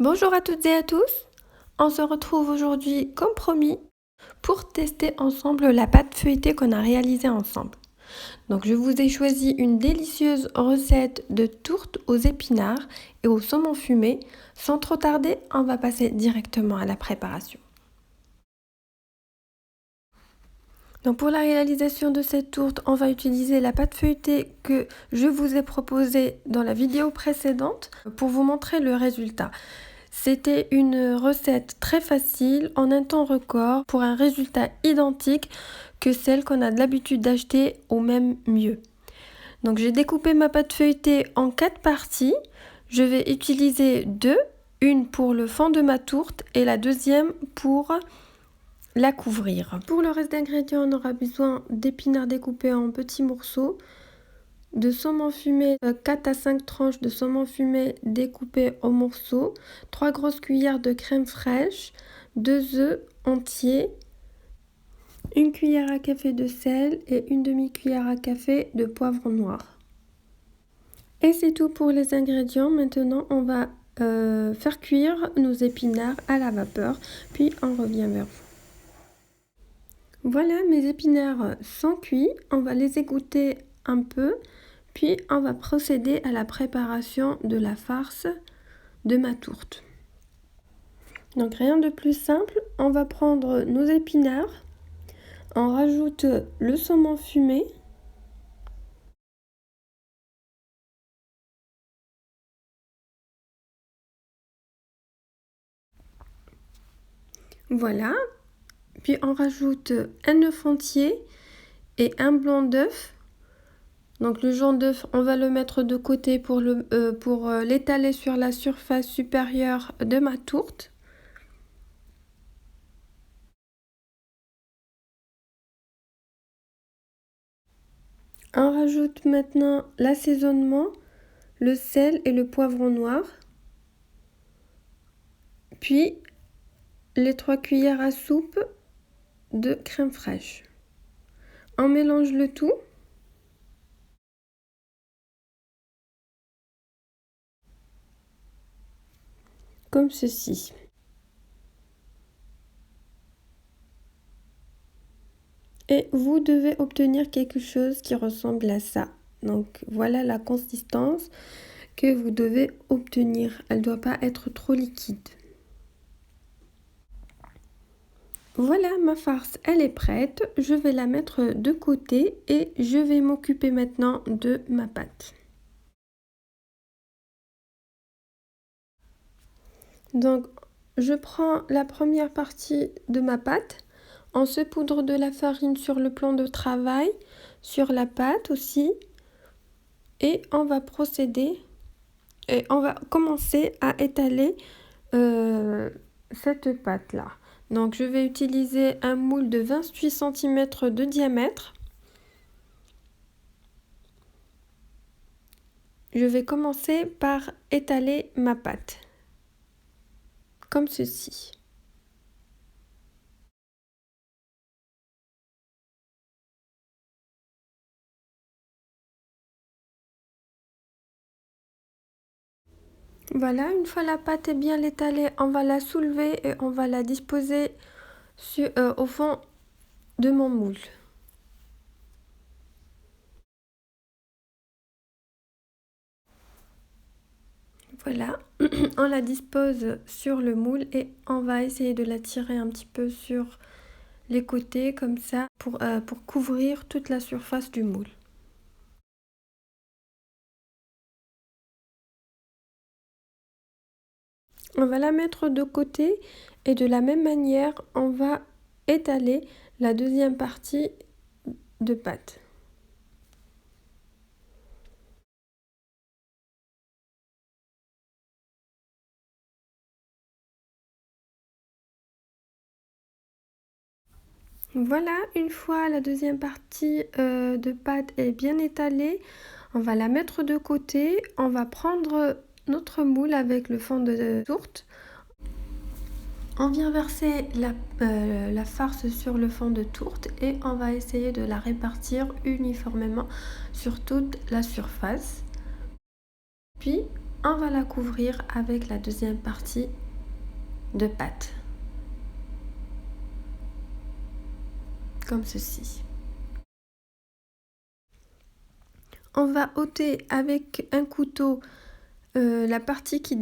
Bonjour à toutes et à tous, on se retrouve aujourd'hui comme promis pour tester ensemble la pâte feuilletée qu'on a réalisée ensemble. Donc je vous ai choisi une délicieuse recette de tourte aux épinards et au saumon fumé. Sans trop tarder, on va passer directement à la préparation. Donc pour la réalisation de cette tourte, on va utiliser la pâte feuilletée que je vous ai proposée dans la vidéo précédente pour vous montrer le résultat. C'était une recette très facile en un temps record pour un résultat identique que celle qu'on a l'habitude d'acheter ou même mieux. Donc j'ai découpé ma pâte feuilletée en 4 parties. Je vais utiliser deux, une pour le fond de ma tourte et la deuxième pour la couvrir. Pour le reste d'ingrédients, on aura besoin d'épinards découpés en petits morceaux, de saumon fumé, 4 à 5 tranches de saumon fumé découpées en morceaux, 3 grosses cuillères de crème fraîche, 2 œufs entiers, une cuillère à café de sel et une demi-cuillère à café de poivre noir. Et c'est tout pour les ingrédients. Maintenant, on va faire cuire nos épinards à la vapeur, puis on revient vers vous. Voilà, mes épinards sont cuits. On va les égoutter un peu, puis on va procéder à la préparation de la farce de ma tourte. Donc rien de plus simple, on va prendre nos épinards, on rajoute le saumon fumé, voilà, puis on rajoute un œuf entier et un blanc d'œuf. Donc le jaune d'œuf, on va le mettre de côté pour l'étaler sur la surface supérieure de ma tourte. On rajoute maintenant l'assaisonnement, le sel et le poivron noir. Puis les 3 cuillères à soupe de crème fraîche. On mélange le tout. Comme ceci. Et vous devez obtenir quelque chose qui ressemble à ça. Donc voilà la consistance que vous devez obtenir. Elle ne doit pas être trop liquide. Voilà, ma farce, elle est prête. Je vais la mettre de côté et je vais m'occuper maintenant de ma pâte. Donc je prends la première partie de ma pâte. On saupoudre de la farine sur le plan de travail, sur la pâte aussi. Et on va procéder, et on va commencer à étaler cette pâte-là. Donc je vais utiliser un moule de 28 cm de diamètre. Je vais commencer par étaler ma pâte, comme ceci. Voilà, une fois la pâte est bien étalée, on va la soulever et on va la disposer au fond de mon moule. Voilà, on la dispose sur le moule et on va essayer de la tirer un petit peu sur les côtés comme ça pour couvrir toute la surface du moule. On va la mettre de côté et de la même manière, on va étaler la deuxième partie de pâte. Voilà, une fois la deuxième partie de pâte est bien étalée, on va la mettre de côté. On va prendre notre moule avec le fond de tourte. On vient verser la farce sur le fond de tourte et on va essayer de la répartir uniformément sur toute la surface. Puis on va la couvrir avec la deuxième partie de pâte. Comme ceci. On va ôter avec un couteau les parties qui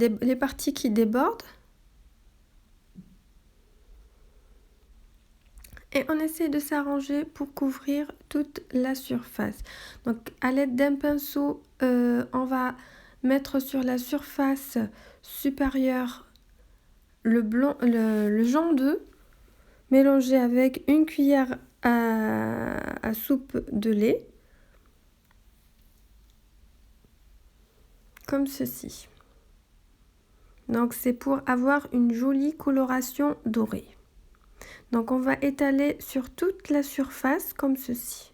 débordent. Et on essaie de s'arranger pour couvrir toute la surface. Donc à l'aide d'un pinceau, on va mettre sur la surface supérieure le jaune d'œuf mélangé avec une cuillère à soupe de lait. Comme ceci. Donc c'est pour avoir une jolie coloration dorée. Donc on va étaler sur toute la surface comme ceci.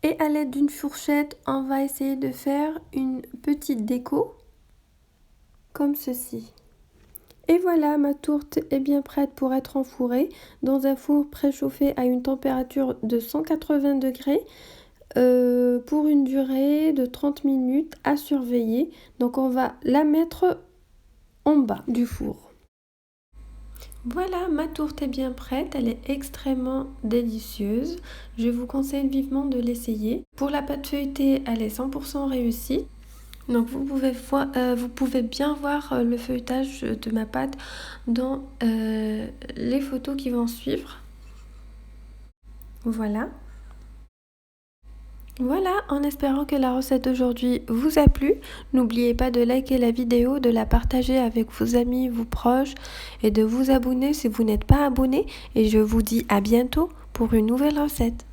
Et à l'aide d'une fourchette, on va essayer de faire une petite déco comme ceci. Et voilà, ma tourte est bien prête pour être enfourée dans un four préchauffé à une température de 180 degrés pour une durée de 30 minutes à surveiller. Donc on va la mettre en bas du four. Voilà, ma tourte est bien prête, elle est extrêmement délicieuse. Je vous conseille vivement de l'essayer. Pour la pâte feuilletée, elle est 100% réussie. Donc vous pouvez bien voir le feuilletage de ma pâte dans les photos qui vont suivre. Voilà. Voilà, en espérant que la recette d'aujourd'hui vous a plu, n'oubliez pas de liker la vidéo, de la partager avec vos amis, vos proches et de vous abonner si vous n'êtes pas abonné. Et je vous dis à bientôt pour une nouvelle recette.